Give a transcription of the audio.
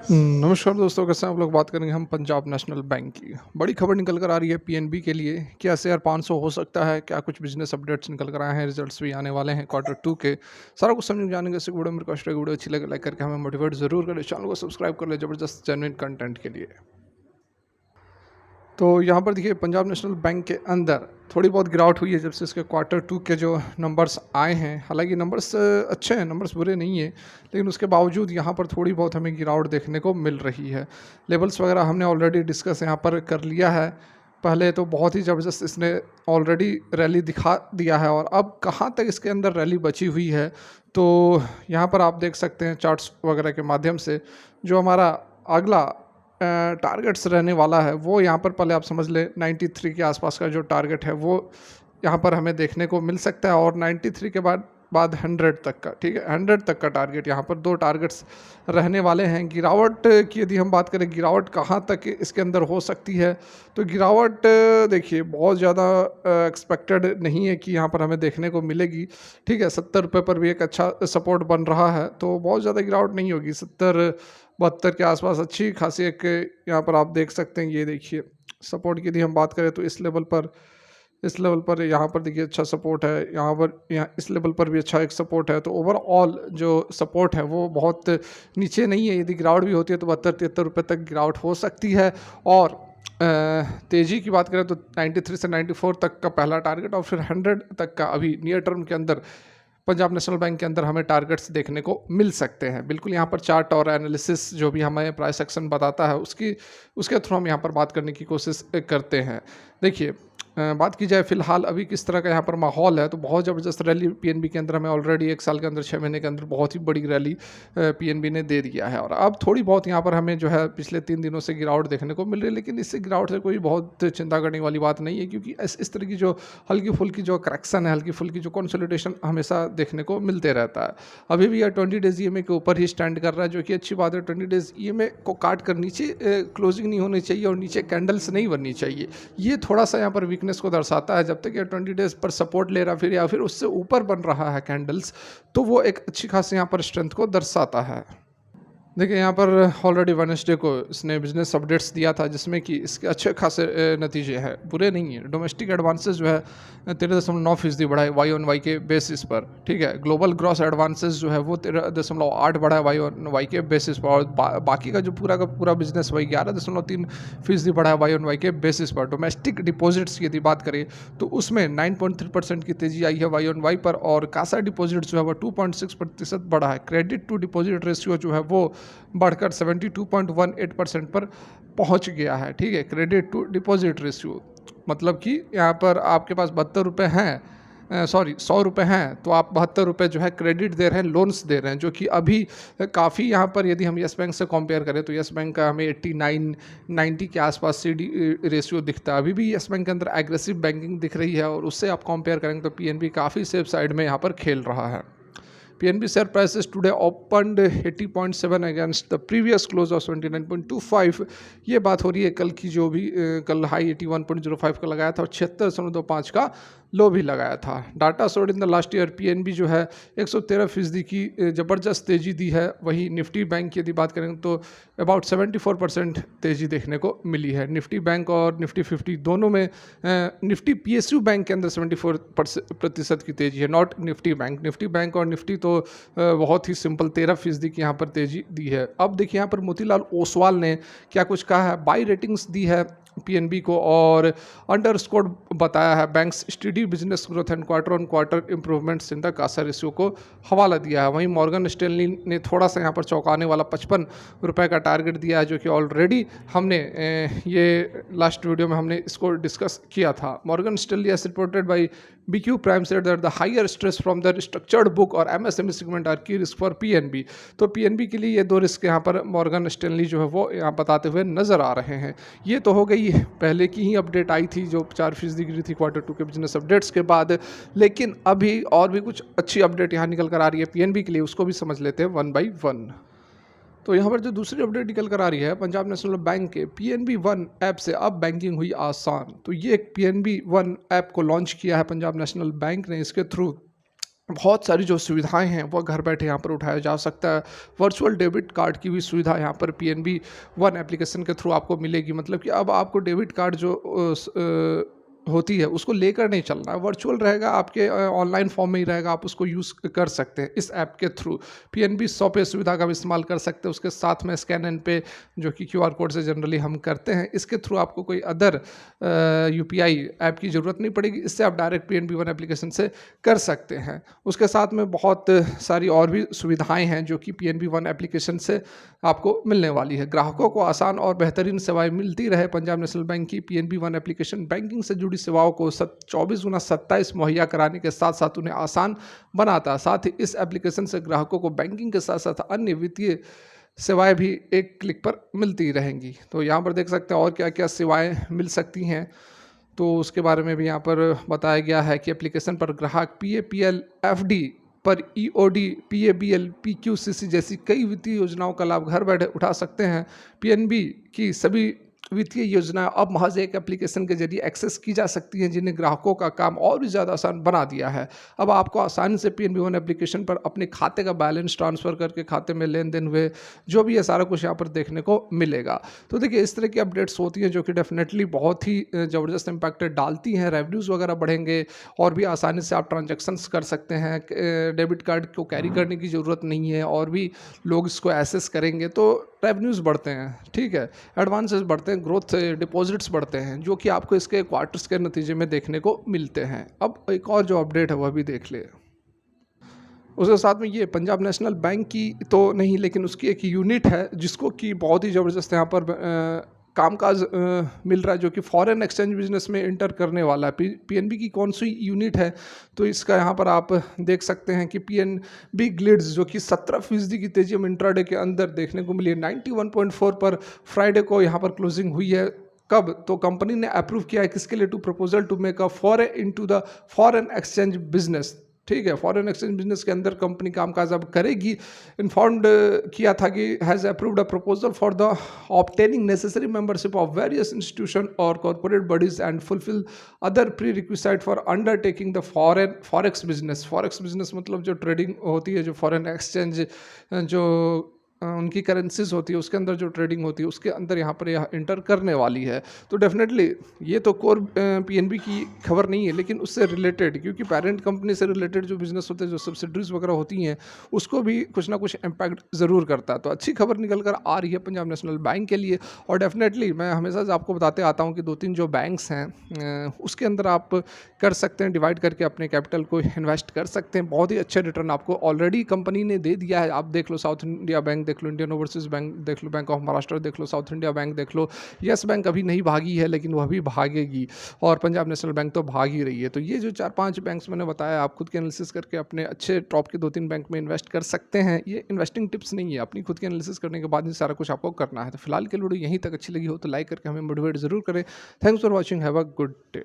नमस्कार दोस्तों, कैसे हैं आप लोग। बात करेंगे हम पंजाब नेशनल बैंक की। बड़ी खबर निकल कर आ रही है पीएनबी के लिए। क्या शेयर 500 हो सकता है? क्या कुछ बिजनेस अपडेट्स निकल कर आए हैं? रिजल्ट्स भी आने वाले हैं क्वार्टर टू के। सारा कुछ समझ जानेंगे इस वीडियो में। रिक्वेस्ट है, वीडियो अच्छी लगे लाइक करके हमें मोटिवेट जरूर करें। चैनल को सब्सक्राइब कर ले जबरदस्त जेन्युइन कंटेंट के लिए। तो यहाँ पर देखिए, पंजाब नेशनल बैंक के अंदर थोड़ी बहुत गिरावट हुई है जब से इसके क्वार्टर टू के जो नंबर्स आए हैं। हालांकि नंबर्स अच्छे हैं, नंबर्स बुरे नहीं हैं, लेकिन उसके बावजूद यहाँ पर थोड़ी बहुत हमें गिरावट देखने को मिल रही है। लेवल्स वगैरह हमने ऑलरेडी डिस्कस यहाँ पर कर लिया है। पहले तो बहुत ही ज़बरदस्त इसने ऑलरेडी रैली दिखा दिया है, और अब कहाँ तक इसके अंदर रैली बची हुई है तो यहाँ पर आप देख सकते हैं चार्ट्स वगैरह के माध्यम से। जो हमारा अगला टारगेट्स रहने वाला है वो यहाँ पर पहले आप समझ लें 93 के आसपास का जो टारगेट है वो यहाँ पर हमें देखने को मिल सकता है, और 93 के बाद 100 तक का, ठीक है, 100 तक का टारगेट। यहाँ पर दो टारगेट्स रहने वाले हैं। गिरावट की यदि हम बात करें, गिरावट कहाँ तक इसके अंदर हो सकती है, तो गिरावट देखिए बहुत ज़्यादा एक्सपेक्टेड नहीं है कि यहाँ पर हमें देखने को मिलेगी। ठीक है, 70 रुपये पर भी एक अच्छा सपोर्ट बन रहा है, तो बहुत ज़्यादा गिरावट नहीं होगी। 70-72 के आसपास अच्छी खासी एक यहाँ पर आप देख सकते हैं। ये देखिए सपोर्ट की यदि हम बात करें तो इस लेवल पर यहाँ पर देखिए अच्छा सपोर्ट है। यहाँ इस लेवल पर भी अच्छा एक सपोर्ट है। तो ओवरऑल जो सपोर्ट है वो बहुत नीचे नहीं है। यदि गिरावट भी होती है तो 72-73 रुपये तक गिरावट हो सकती है। और तेज़ी की बात करें तो 93 से 94 तक का पहला टारगेट, और फिर 100 तक का अभी नियर टर्म के अंदर पंजाब नेशनल बैंक के अंदर हमें टारगेट्स देखने को मिल सकते हैं। बिल्कुल यहाँ पर चार्ट और एनालिसिस जो भी हमें प्राइस एक्शन बताता है उसके थ्रू हम यहाँ पर बात करने की कोशिश करते हैं। देखिए, बात की जाए फिलहाल अभी किस तरह का यहाँ पर माहौल है, तो बहुत ज़बरदस्त रैली पीएनबी के अंदर हमें ऑलरेडी एक साल के अंदर 6 महीने के अंदर बहुत ही बड़ी रैली पीएनबी ने दे दिया है। और अब थोड़ी बहुत यहाँ पर हमें जो है पिछले 3 दिनों से गिरावट देखने को मिल रही है, लेकिन इससे गिरावट से कोई बहुत चिंता करने वाली बात नहीं है, क्योंकि इस तरह की जो हल्की फुल्की जो करेक्शन है, हल्की फुल्की जो कंसोलिडेशन हमेशा देखने को मिलते रहता है। अभी भी यह 20 डेज ईएमए के ऊपर ही स्टैंड कर रहा है, जो कि अच्छी बात है। 20 डेज ईएमए को काट कर नीचे क्लोजिंग नहीं होनी चाहिए और नीचे कैंडल्स नहीं बननी चाहिए। ये थोड़ा सा यहाँ पर वीकनेस को दर्शाता है। जब तक ये 20 डेज पर सपोर्ट ले रहा फिर या फिर उससे ऊपर बन रहा है कैंडल्स, तो वो एक अच्छी खासी यहाँ पर स्ट्रेंथ को दर्शाता है। देखिए, यहाँ पर ऑलरेडी वेडनेसडे को इसने बिजनेस अपडेट्स दिया था, जिसमें कि इसके अच्छे खासे नतीजे हैं, बुरे नहीं हैं। डोमेस्टिक एडवांसेस जो है 13.9% बढ़ा है वाई ऑन वाई के बेसिस पर। ठीक है, ग्लोबल ग्रॉस एडवांसेस जो है वो 13.8 बढ़ा है वाई ऑन वाई के बेसिस पर। और बाकी का जो पूरा का पूरा बिजनेस वही 11.3% बढ़ा है वाई ऑन वाई के बेसिस पर। डोमेस्टिक डिपॉजिट्स की यदि बात करें तो उसमें 9.3% की तेजी आई है वाई ऑन वाई पर, और कासा डिपॉजिट जो है वो 2.6% बढ़ा है। क्रेडिट टू डिपॉजिट रेशियो जो है वो बढ़कर 72.18% पर पहुंच गया है। ठीक है, क्रेडिट टू डिपॉजिट रेशियो मतलब कि यहाँ पर आपके पास 72 रुपये हैं, 100 रुपये हैं, तो आप 72 रुपये जो है क्रेडिट दे रहे हैं, लोन्स दे रहे हैं, जो कि अभी काफ़ी यहाँ पर यदि हम येस बैंक से कंपेयर करें तो येस बैंक का हमें 89-90 के आसपास CD रेशियो दिखता है। अभी भी येस बैंक के अंदर एग्रेसिव बैंकिंग दिख रही है, और उससे आप कंपेयर करेंगे तो पीएनबी काफ़ी सेफ साइड में यहाँ पर खेल रहा है। PNB share prices today opened 80.7 against the previous close of 79.25। ये बात हो रही है कल की, जो भी कल हाई 81.05 का लगाया था और 76.25 का लो भी लगाया था। Data showed in the last year PNB जो है 113% की ज़बरदस्त तेज़ी दी है। वही निफ्टी बैंक की यदि बात करें तो अबाउट 74% तेज़ी देखने को मिली है। निफ्टी बैंक और निफ्टी 50 दोनों में, निफ्टी पीएसयू बैंक के अंदर 74% की तेज़ी है, not Nifty bank. Nifty bank और निफ्टी तो बहुत ही सिंपल 13% की यहाँ पर तेज़ी दी है। अब देखिए यहाँ पर मोतीलाल ओसवाल ने क्या कुछ कहा है। बाई रेटिंग्स दी है पीएनबी को, और अंडरस्कोर बताया है banks study business growth and quarter on quarter improvements in the Kasa ratio को हवाला दिया है। वहीं मॉर्गन स्टैनली ने थोड़ा सा यहाँ पर चौंकाने वाला 55 रुपये का टारगेट दिया है, जो कि ऑलरेडी हमने ये लास्ट वीडियो में हमने इसको डिस्कस किया था। Morgan Stanley as reported by BQ Prime said that the higher stress from the structured book और MSME segment are key risk for PNB। तो PNB के लिए ये दो रिस्क यहाँ पर मॉर्गन स्टैनली जो है वो यहाँ बताते हुए नजर आ रहे हैं। ये तो हो गई पहले की ही अपडेट आई थी जो 4% गिरी थी क्वार्टर टू के बिजनेस अपडेट्स के बाद, लेकिन अभी और भी कुछ अच्छी अपडेट यहाँ निकल कर आ रही है पीएनबी के लिए, उसको भी समझ लेते हैं वन बाई वन। तो यहाँ पर जो दूसरी अपडेट निकल कर आ रही है पंजाब नेशनल बैंक के PNB वन ऐप से अब बैंकिंग हुई आसान। तो ये एक PNB वन ऐप को लॉन्च किया है पंजाब नेशनल बैंक ने। इसके थ्रू बहुत सारी जो सुविधाएं हैं वो घर बैठे यहाँ पर उठाया जा सकता है। वर्चुअल डेबिट कार्ड की भी सुविधा यहाँ पर पीएनबी वन एप्लीकेशन के थ्रू आपको मिलेगी। मतलब कि अब आपको डेबिट कार्ड जो होती है उसको लेकर नहीं चलना है, वर्चुअल रहेगा, आपके ऑनलाइन फॉर्म में ही रहेगा, आप उसको यूज़ कर सकते हैं इस ऐप के थ्रू। पीएनबी 100 पे सुविधा का भी इस्तेमाल कर सकते हैं। उसके साथ में स्कैन एंड पे जो कि क्यूआर कोड से जनरली हम करते हैं, इसके थ्रू आपको कोई अदर यूपीआई ऐप की ज़रूरत नहीं पड़ेगी। इससे आप डायरेक्ट पीएनबी वन एप्लीकेशन से कर सकते हैं। उसके साथ में बहुत सारी और भी सुविधाएं हैं जो कि पीएनबी वन एप्लीकेशन से आपको मिलने वाली है। ग्राहकों को आसान और बेहतरीन सेवाएं मिलती रहे। पंजाब नेशनल बैंक की पीएनबी वन एप्लीकेशन बैंकिंग से जुड़ी सेवाओं को 24x27 मुहैया कराने के साथ साथ उन्हें आसान बनाता है। साथ ही इस एप्लीकेशन से ग्राहकों को बैंकिंग के साथ साथ अन्य वित्तीय सेवाएं भी एक क्लिक पर मिलती रहेंगी। तो यहाँ पर देख सकते हैं और क्या क्या सेवाएं मिल सकती हैं, तो उसके बारे में भी यहाँ पर बताया गया है कि एप्लीकेशन पर ग्राहक पीएपीएल एफडी पर ईओडी पीएबीएल पीक्यूसीसी जैसी कई वित्तीय योजनाओं का लाभ घर बैठे उठा सकते हैं। पीएनबी की सभी वित्तीय योजना अब महज एक एप्लीकेशन के जरिए एक्सेस की जा सकती हैं, जिन्हें ग्राहकों का काम और भी ज़्यादा आसान बना दिया है। अब आपको आसानी से पीएनबी वन एप्लीकेशन पर अपने खाते का बैलेंस ट्रांसफ़र करके खाते में लेन देन हुए जो भी है सारा कुछ यहाँ पर देखने को मिलेगा। तो देखिए इस तरह की अपडेट्स होती हैं जो कि डेफिनेटली बहुत ही ज़बरदस्त इम्पैक्ट डालती हैं। रेवेन्यूज़ वगैरह बढ़ेंगे और भी आसानी से आप ट्रांजेक्शन्स कर सकते हैं। डेबिट कार्ड को कैरी करने की ज़रूरत नहीं है और भी लोग इसको एक्सेस करेंगे तो रेवेन्यूज़ बढ़ते हैं, ठीक है, एडवांसेस बढ़ते हैं, ग्रोथ डिपॉजिट्स बढ़ते हैं, जो कि आपको इसके क्वार्टर्स के नतीजे में देखने को मिलते हैं। अब एक और जो अपडेट है वह भी देख ले। उसके साथ में ये पंजाब नेशनल बैंक की तो नहीं, लेकिन उसकी एक यूनिट है जिसको कि बहुत ही ज़बरदस्त यहाँ पर कामकाज मिल रहा है, जो कि फॉरेन एक्सचेंज बिजनेस में इंटर करने वाला है। पीएनबी की कौन सी यूनिट है, तो इसका यहाँ पर आप देख सकते हैं कि पीएनबी ग्लिड्स जो कि 17% की तेजी में इंट्राडे के अंदर देखने को मिली है। 91.4 पर फ्राइडे को यहाँ पर क्लोजिंग हुई है। कब, तो कंपनी ने अप्रूव किया है किसके लिए, to proposal to make a foreign into the foreign exchange business, ठीक है, फॉरेन एक्सचेंज बिजनेस के अंदर कंपनी कामकाज अब करेगी। इन्फॉर्म्ड किया था कि has approved a proposal for the obtaining necessary membership of various institution और corporate bodies and fulfil other prerequisite for undertaking the foreign forex business. Forex business मतलब जो ट्रेडिंग होती है, जो फॉरेन एक्सचेंज जो उनकी करेंसीज होती है उसके अंदर जो ट्रेडिंग होती है उसके अंदर यहाँ पर यह इंटर करने वाली है। तो डेफिनेटली ये तो कोर पीएनबी की खबर नहीं है, लेकिन उससे रिलेटेड, क्योंकि पेरेंट कंपनी से रिलेटेड जो बिजनेस होते हैं, जो सब्सिडरीज वगैरह होती हैं, उसको भी कुछ ना कुछ इम्पैक्ट ज़रूर करता है। तो अच्छी खबर निकल कर आ रही है पंजाब नेशनल बैंक के लिए। और डेफिनेटली मैं हमेशा से आपको बताते आता हूँ कि 2-3 जो बैंक्स हैं उसके अंदर आप कर सकते हैं, डिवाइड करके अपने कैपिटल को इन्वेस्ट कर सकते हैं। बहुत ही अच्छे रिटर्न आपको ऑलरेडी कंपनी ने दे दिया है। आप देख लो साउथ इंडिया बैंक देख लो, इंडियन ओवरसीज़ बैंक देख लो, बैंक ऑफ महाराष्ट्र देख लो, साउथ इंडिया बैंक देख लो। यस बैंक अभी नहीं भागी है लेकिन वह भी भागेगी, और पंजाब नेशनल बैंक तो भाग ही रही है। तो ये जो 4-5 बैंक्स मैंने बताया, आप खुद के एनालिसिस करके अपने अच्छे टॉप के 2-3 बैंक में इन्वेस्ट कर सकते हैं। ये इन्वेस्टिंग टिप्स नहीं है, अपनी खुद के एनालिसिस करने के बाद ही सारा कुछ आपको करना है। तो फिलहाल के वीडियो यहीं तक अच्छी लगी हो तो लाइक करके हमें मोटिवेट जरूर करें। Thanks for watching, have a good day.